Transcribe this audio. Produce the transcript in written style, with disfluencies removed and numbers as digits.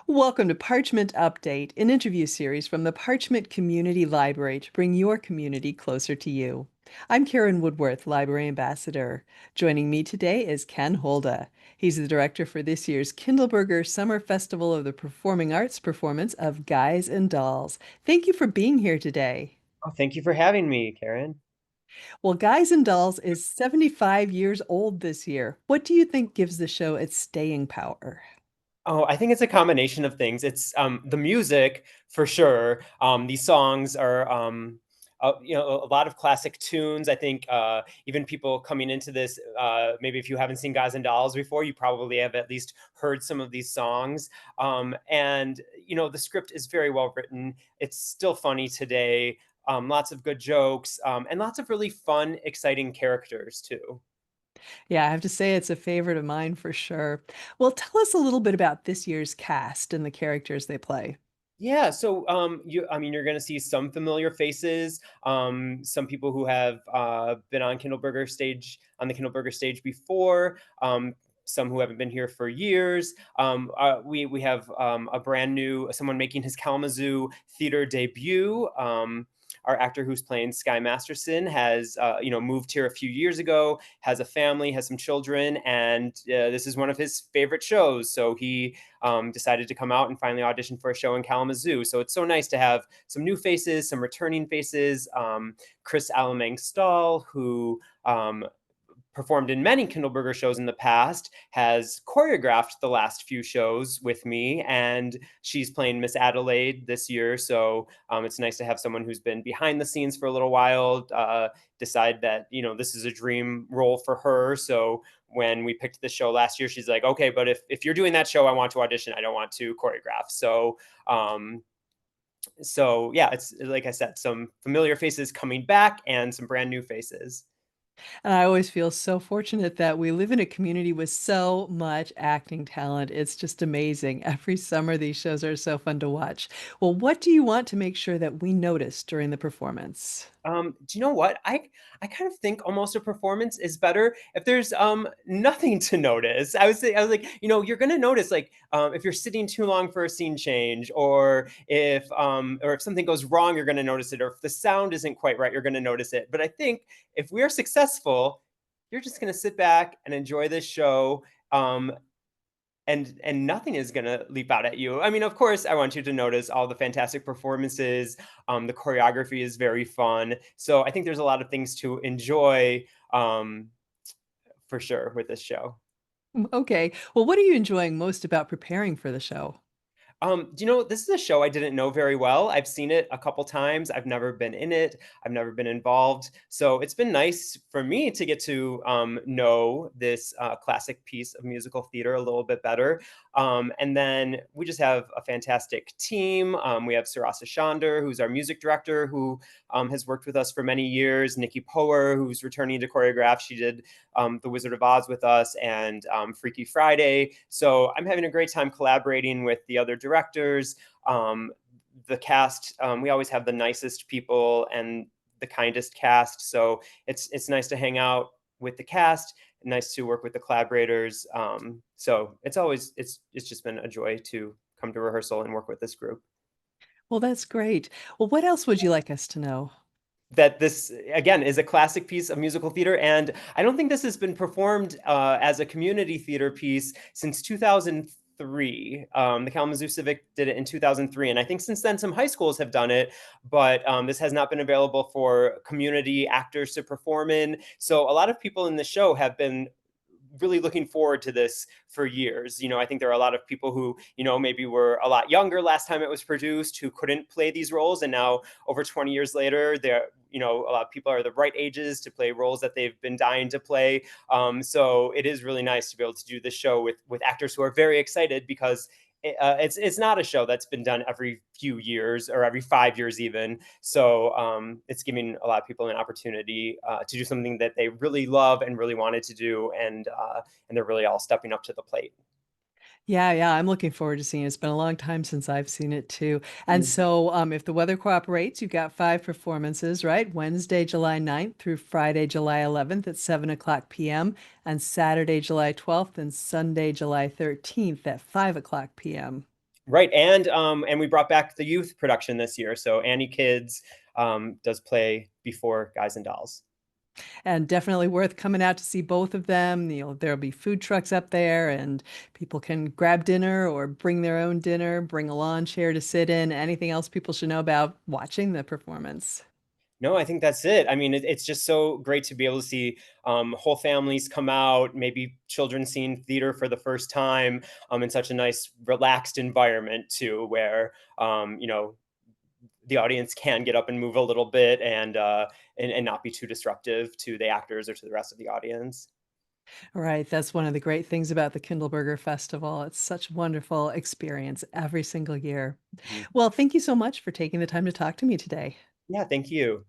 Welcome to Parchment Update, an interview series from the Parchment Community Library to bring your community closer to you. I'm Karen Woodworth, Library Ambassador. Joining me today is Ken Holda. He's the director for this year's Kindleberger Summer Festival of the Performing Arts performance of Guys and Dolls. Thank you for being here today. Oh, thank you for having me, Karen. Well, Guys and Dolls is 75 years old this year. What do you think gives the show its staying power? Oh, I think it's a combination of things. It's the music for sure. These songs are a lot of classic tunes. I think even people coming into this, maybe if you haven't seen Guys and Dolls before, you probably have at least heard some of these songs. And the script is very well written. It's still funny today. Lots of good jokes and lots of really fun, exciting characters too. Yeah, I have to say it's a favorite of mine for sure. Well, tell us a little bit about this year's cast and the characters they play. Yeah, so you're going to see some familiar faces, some people who have been on the Kindleberger stage before, some who haven't been here for years. We have a brand new someone making his Kalamazoo theater debut. Our actor who's playing Sky Masterson has moved here a few years ago, has a family, has some children, and this is one of his favorite shows. So he decided to come out and finally audition for a show in Kalamazoo. So it's so nice to have some new faces, some returning faces. Chris Alamang Stahl, who performed in many Kindleberger shows in the past, has choreographed the last few shows with me, and she's playing Miss Adelaide this year. So it's nice to have someone who's been behind the scenes for a little while decide that this is a dream role for her. So when we picked the show last year, she's like, okay, but if you're doing that show, I want to audition. I don't want to choreograph. So yeah, it's like I said, some familiar faces coming back and some brand new faces. And I always feel so fortunate that we live in a community with so much acting talent. It's just amazing. Every summer, these shows are so fun to watch. Well, what do you want to make sure that we notice during the performance? Do you know what? I kind of think almost a performance is better if there's nothing to notice. I was like, you're gonna notice like if you're sitting too long for a scene change, or if something goes wrong, you're gonna notice it, or if the sound isn't quite right, you're gonna notice it. But I think if we are successful, you're just gonna sit back and enjoy this show. And nothing is gonna leap out at you. I mean, of course, I want you to notice all the fantastic performances. The choreography is very fun. So I think there's a lot of things to enjoy for sure with this show. Okay. Well, what are you enjoying most about preparing for the show? This is a show I didn't know very well. I've seen it a couple times. I've never been in it. I've never been involved. So it's been nice for me to get to know this classic piece of musical theater a little bit better. And then we just have a fantastic team. We have Sarasa Chandar, who's our music director, who has worked with us for many years. Nikki Power, who's returning to choreograph. She did The Wizard of Oz with us and Freaky Friday. So I'm having a great time collaborating with the other directors. The cast, we always have the nicest people and the kindest cast. So it's nice to hang out with the cast. Nice to work with the collaborators. So it's just been a joy to come to rehearsal and work with this group. Well, that's great. Well, what else would you like us to know? That this again is a classic piece of musical theater, and I don't think this has been performed as a community theater piece since 2003. The Kalamazoo Civic did it in 2003, and I think since then some high schools have done it, but this has not been available for community actors to perform in. So a lot of people in the show have been really looking forward to this for years. I think there are a lot of people who, maybe were a lot younger last time it was produced who couldn't play these roles. And now over 20 years later, a lot of people are the right ages to play roles that they've been dying to play. So it is really nice to be able to do this show with actors who are very excited because it's not a show that's been done every few years or every 5 years even. So it's giving a lot of people an opportunity to do something that they really love and really wanted to do, and they're really all stepping up to the plate. Yeah, yeah, I'm looking forward to seeing it. It's been a long time since I've seen it too. And Mm. so, if the weather cooperates, you've got five performances, right? Wednesday, July 9th through Friday, July 11th at 7 o'clock p.m., and Saturday, July 12th and Sunday, July 13th at 5 o'clock p.m. Right, and we brought back the youth production this year, so Annie Kids, does play before Guys and Dolls. And definitely worth coming out to see both of them. There'll be food trucks up there, and people can grab dinner or bring their own dinner, bring a lawn chair to sit in. Anything else people should know about watching the performance? No, I think that's it. I mean, it's just so great to be able to see whole families come out, maybe children seeing theater for the first time in such a nice, relaxed environment too, where the audience can get up and move a little bit and not be too disruptive to the actors or to the rest of the audience. Right, that's one of the great things about the Kindleberger Festival. It's such a wonderful experience every single year. Mhm. Well, thank you so much for taking the time to talk to me today. Yeah, thank you.